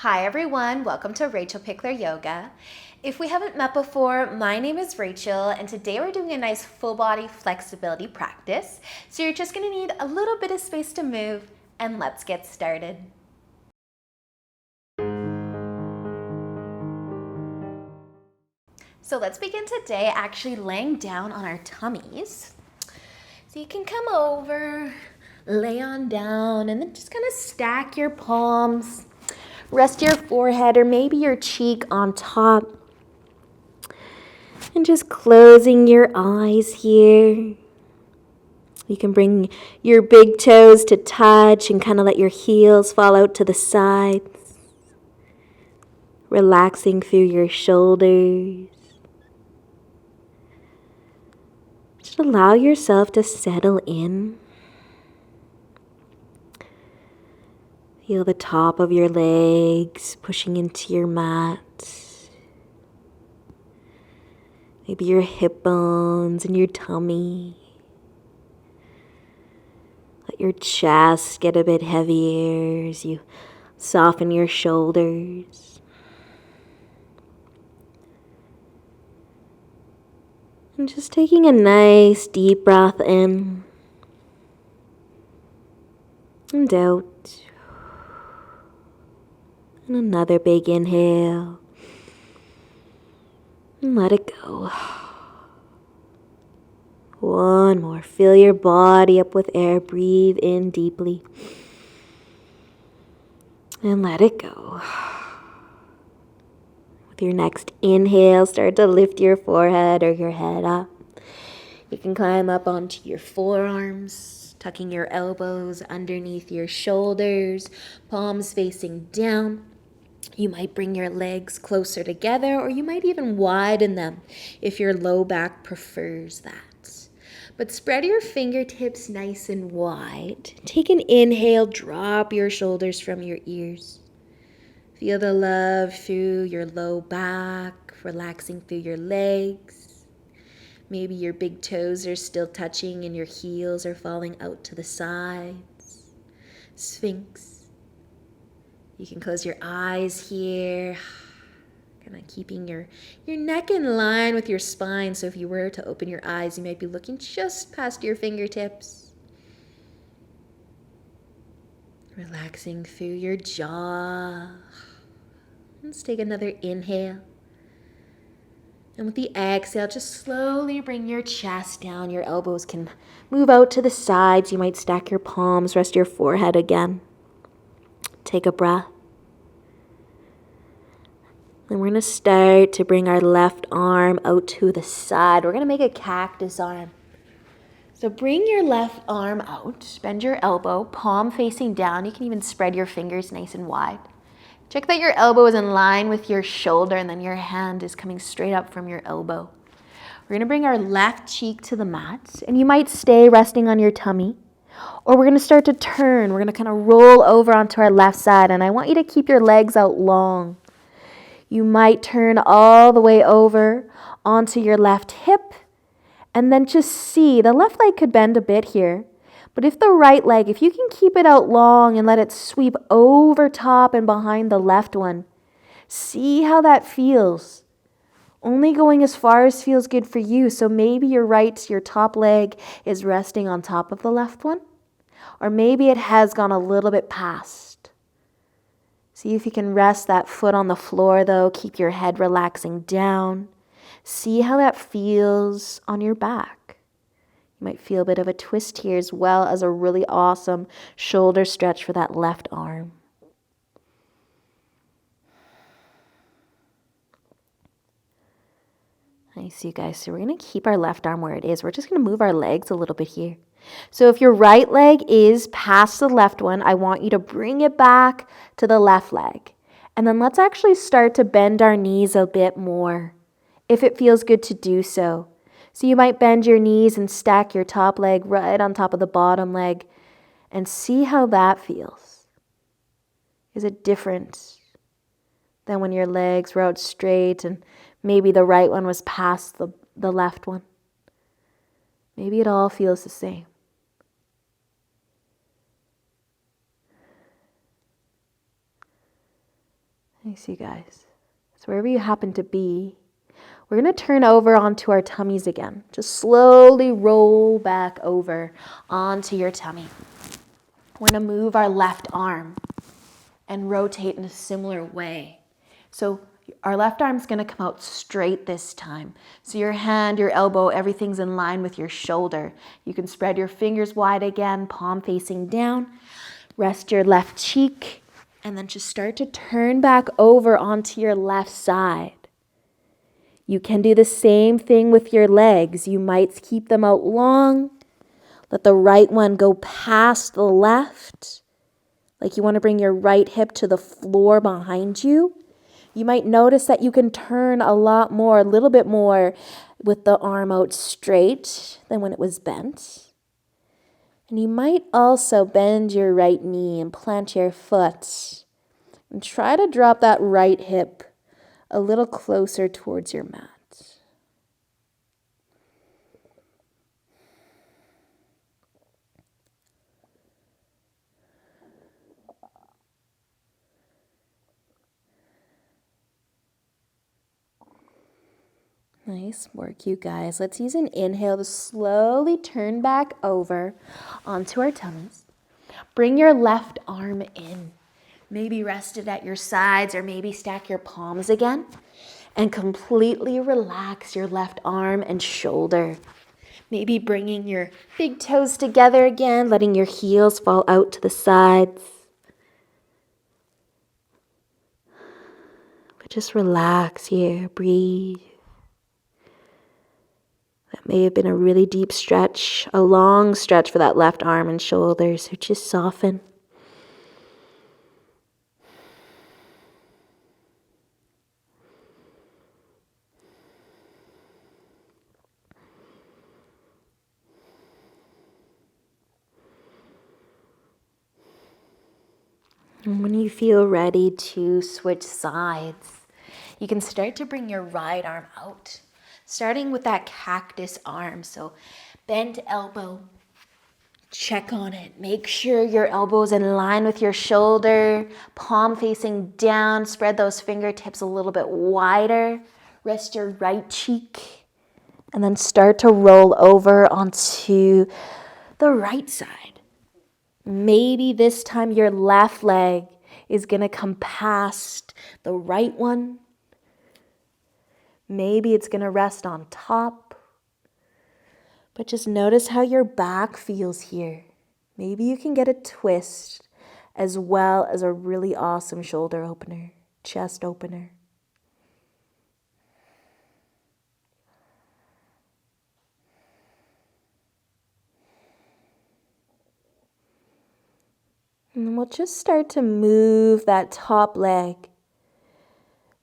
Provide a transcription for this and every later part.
Hi everyone, welcome to rachelpichleryoga. If we haven't met before, my name is Rachel and today we're doing a nice full body flexibility practice. So you're just going to need a little bit of space to move and let's get started. So let's begin today actually laying down on our tummies. So you can come over, lay on down, and then just kind of stack your palms. Rest your forehead or maybe your cheek on top. And just closing your eyes here. You can bring your big toes to touch and kind of let your heels fall out to the sides. Relaxing through your shoulders. Just allow yourself to settle in. Feel the top of your legs pushing into your mat. Maybe your hip bones and your tummy. Let your chest get a bit heavier as you soften your shoulders. And just taking a nice deep breath in and out. And another big inhale. And let it go. One more. Fill your body up with air. Breathe in deeply. And let it go. With your next inhale, start to lift your forehead or your head up. You can climb up onto your forearms, tucking your elbows underneath your shoulders, palms facing down. You might bring your legs closer together, or you might even widen them if your low back prefers that. But spread your fingertips nice and wide. Take an inhale, drop your shoulders from your ears. Feel the love through your low back, relaxing through your legs. Maybe your big toes are still touching and your heels are falling out to the sides. Sphinx. You can close your eyes here, kind of keeping your neck in line with your spine. So if you were to open your eyes, you might be looking just past your fingertips. Relaxing through your jaw. Let's take another inhale. And with the exhale, just slowly bring your chest down. Your elbows can move out to the sides. You might stack your palms, rest your forehead again. Take a breath. And we're going to start to bring our left arm out to the side. We're going to make a cactus arm. So bring your left arm out, bend your elbow, palm facing down. You can even spread your fingers nice and wide. Check that your elbow is in line with your shoulder and then your hand is coming straight up from your elbow. We're going to bring our left cheek to the mat, and you might stay resting on your tummy. Or we're going to start to turn. We're going to kind of roll over onto our left side, and I want you to keep your legs out long. You might turn all the way over onto your left hip, and then just see, the left leg could bend a bit here, but if the right leg, if you can keep it out long and let it sweep over top and behind the left one, see how that feels. Only going as far as feels good for you. So maybe your top leg is resting on top of the left one. Or maybe it has gone a little bit past. See if you can rest that foot on the floor though. Keep your head relaxing down. See how that feels on your back. You might feel a bit of a twist here as well as a really awesome shoulder stretch for that left arm. Nice, you guys. So we're going to keep our left arm where it is. We're just going to move our legs a little bit here. So if your right leg is past the left one, I want you to bring it back to the left leg. And then let's actually start to bend our knees a bit more, if it feels good to do so. So you might bend your knees and stack your top leg right on top of the bottom leg and see how that feels. Is it different than when your legs were out straight and maybe the right one was past the left one? Maybe it all feels the same. Nice, you guys. So wherever you happen to be, we're going to turn over onto our tummies again. Just slowly roll back over onto your tummy. We're going to move our left arm and rotate in a similar way. So our left arm's going to come out straight this time. So your hand, your elbow, everything's in line with your shoulder. You can spread your fingers wide again, palm facing down. Rest your left cheek, and then just start to turn back over onto your left side. You can do the same thing with your legs. You might keep them out long. Let the right one go past the left. Like you want to bring your right hip to the floor behind you. You might notice that you can turn a little bit more with the arm out straight than when it was bent. And you might also bend your right knee and plant your foot. And try to drop that right hip a little closer towards your mat. Nice work, you guys. Let's use an inhale to slowly turn back over onto our tummies. Bring your left arm in. Maybe rest it at your sides or maybe stack your palms again. And completely relax your left arm and shoulder. Maybe bringing your big toes together again, letting your heels fall out to the sides. But just relax here, breathe. That may have been a really deep stretch, a long stretch for that left arm and shoulder, so just soften. And when you feel ready to switch sides, you can start to bring your right arm out, starting with that cactus arm. So bent elbow, check on it. Make sure your elbow's in line with your shoulder, palm facing down. Spread those fingertips a little bit wider. Rest your right cheek, and then start to roll over onto the right side. Maybe this time your left leg is going to come past the right one. Maybe it's going to rest on top. But just notice how your back feels here. Maybe you can get a twist as well as a really awesome shoulder opener, chest opener. And we'll just start to move that top leg.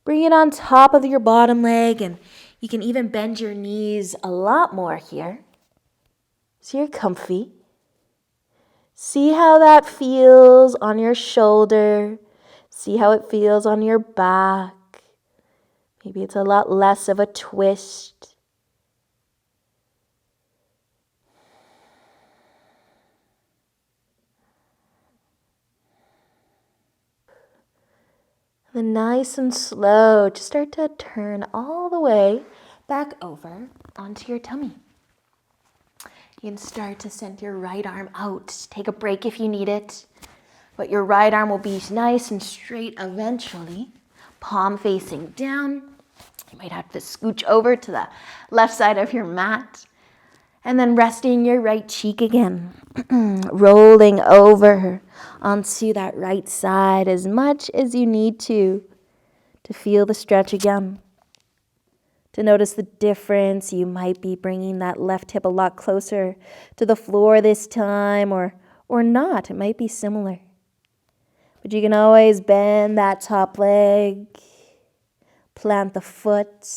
Bring it on top of your bottom leg, and you can even bend your knees a lot more here. So you're comfy. See how that feels on your shoulder. See how it feels on your back. Maybe it's a lot less of a twist. Then nice and slow, just start to turn all the way back over onto your tummy. You can start to send your right arm out. Take a break if you need it. But your right arm will be nice and straight eventually. Palm facing down. You might have to scooch over to the left side of your mat. And then resting your right cheek again. Rolling over onto that right side as much as you need to feel the stretch again. To notice the difference, you might be bringing that left hip a lot closer to the floor this time, or not. It might be similar. But you can always bend that top leg, plant the foot.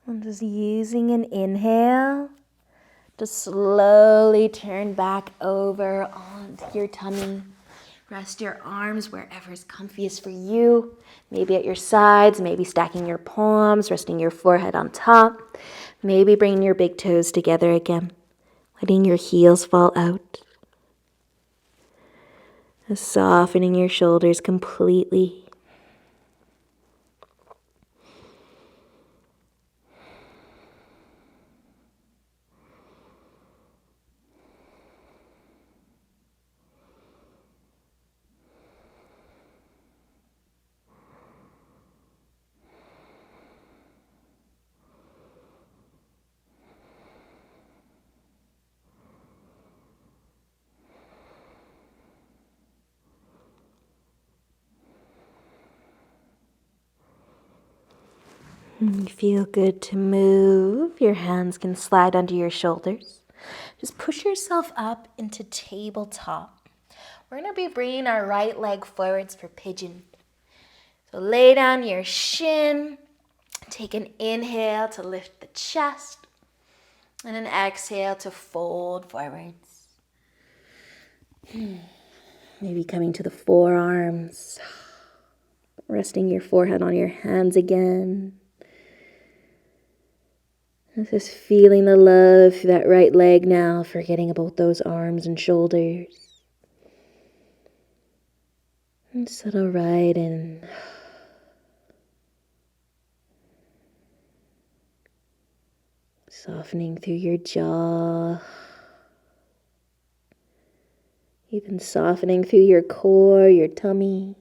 I'm just using an inhale Just slowly turn back over onto your tummy. Rest your arms wherever is comfiest for you. Maybe at your sides, maybe stacking your palms, resting your forehead on top. Maybe bringing your big toes together again, letting your heels fall out. Softening your shoulders completely. You feel good to move. Your hands can slide under your shoulders. Just push yourself up into tabletop. We're going to be bringing our right leg forwards for pigeon. So lay down your shin. Take an inhale to lift the chest. And an exhale to fold forwards. Maybe coming to the forearms. Resting your forehead on your hands again. Just feeling the love through that right leg now, forgetting about those arms and shoulders. And settle right in. Softening through your jaw. Even softening through your core, your tummy.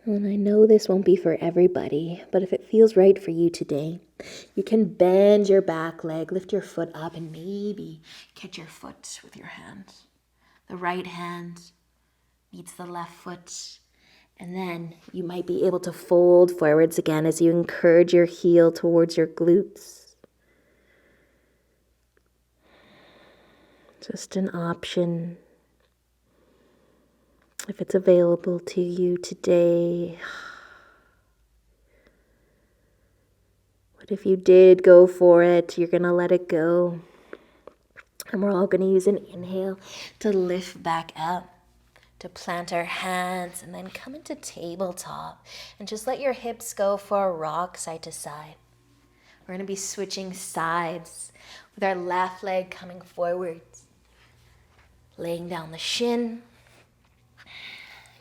And I know this won't be for everybody, but if it feels right for you today, you can bend your back leg, lift your foot up, and maybe catch your foot with your hand. The right hand meets the left foot, and then you might be able to fold forwards again as you encourage your heel towards your glutes. Just an option. If it's available to you today. But if you did go for it, you're going to let it go. And we're all going to use an inhale to lift back up, to plant our hands, and then come into tabletop. And just let your hips go for a rock side to side. We're going to be switching sides with our left leg coming forwards. Laying down the shin.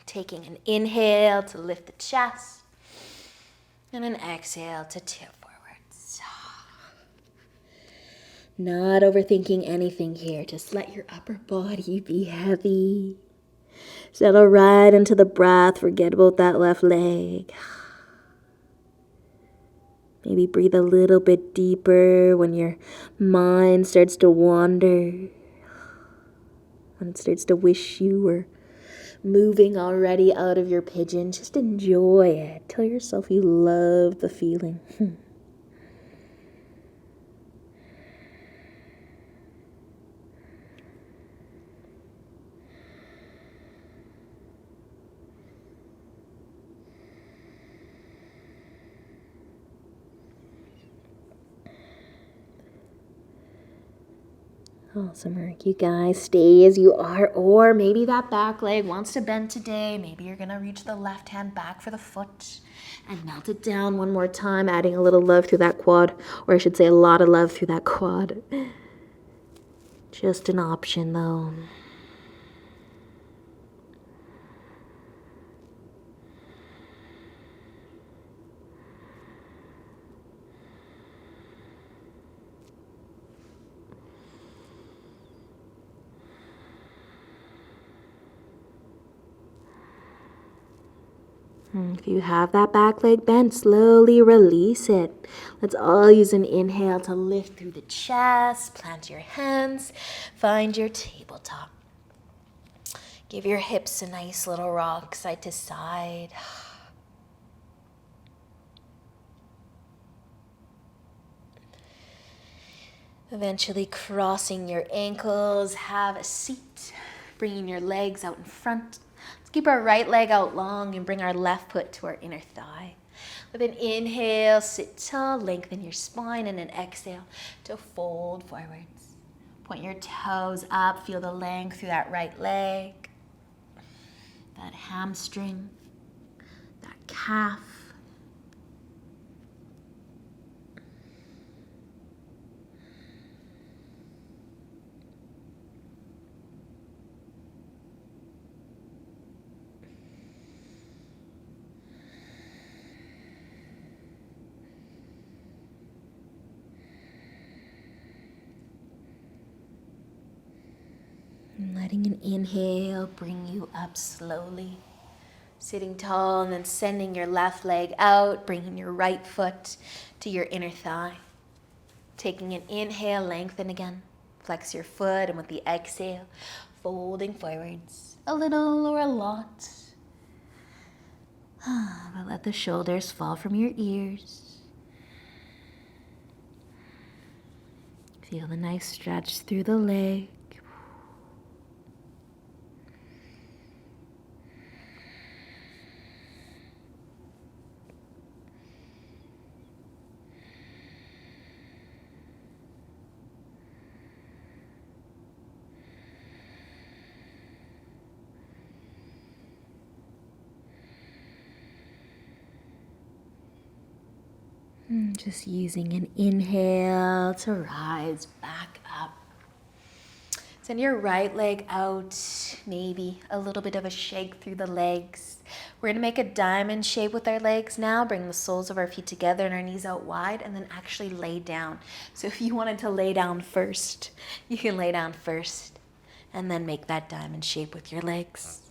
Taking an inhale to lift the chest, and an exhale to tip forwards. Not overthinking anything here. Just let your upper body be heavy. Settle right into the breath. Forget about that left leg. Maybe breathe a little bit deeper when your mind starts to wander. When it starts to wish you were moving already out of your pigeon. Just enjoy it. Tell yourself you love the feeling. Awesome work, you guys. Stay as you are, or maybe that back leg wants to bend today. Maybe you're gonna reach the left hand back for the foot and melt it down one more time, adding a little love through that quad, or I should say a lot of love through that quad. Just an option though. If you have that back leg bent, slowly release it. Let's all use an inhale to lift through the chest, plant your hands, find your tabletop. Give your hips a nice little rock side to side. Eventually crossing your ankles, have a seat. bringing your legs out in front. Let's keep our right leg out long and bring our left foot to our inner thigh. With an inhale, sit tall, lengthen your spine, and an exhale to fold forwards. Point your toes up, feel the length through that right leg, that hamstring, that calf. And letting an inhale bring you up slowly. Sitting tall and then sending your left leg out, bringing your right foot to your inner thigh. Taking an inhale, lengthen again. Flex your foot, and with the exhale, folding forwards. A little or a lot. But let the shoulders fall from your ears. Feel the nice stretch through the leg. Just using an inhale to rise back up. Send your right leg out, maybe a little bit of a shake through the legs. We're going to make a diamond shape with our legs now. Bring the soles of our feet together and our knees out wide, and then actually lay down. So if you wanted to lay down first, you can lay down first and then make that diamond shape with your legs.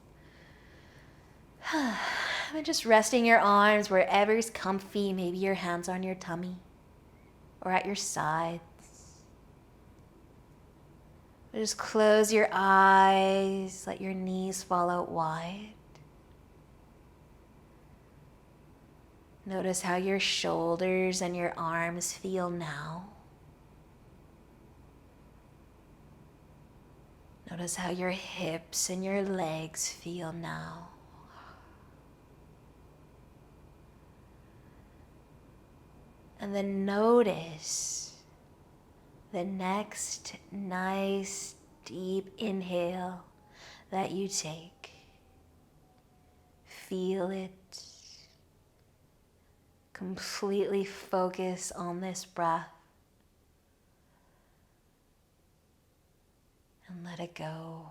And just resting your arms wherever's comfy. Maybe your hands on your tummy or at your sides. Just close your eyes. Let your knees fall out wide. Notice how your shoulders and your arms feel now. Notice how your hips and your legs feel now. And then notice the next nice deep inhale that you take. Feel it. Completely focus on this breath. And let it go.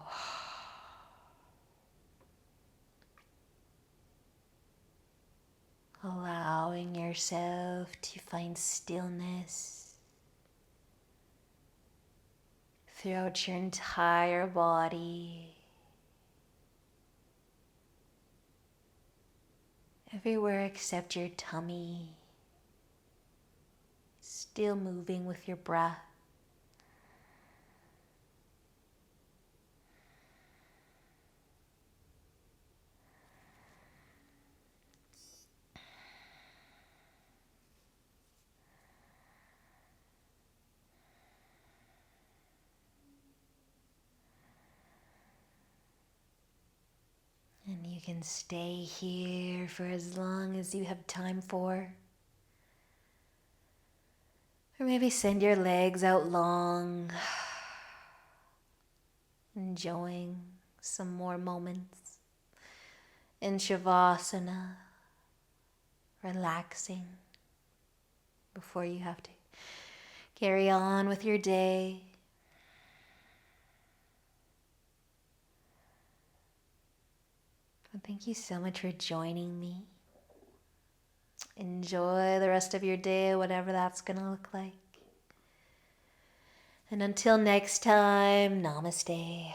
Allowing yourself to find stillness throughout your entire body. Everywhere except your tummy, still moving with your breath. And you can stay here for as long as you have time for. Or maybe send your legs out long, enjoying some more moments in Shavasana, relaxing before you have to carry on with your day. Thank you so much for joining me. Enjoy the rest of your day, whatever that's going to look like. And until next time, namaste.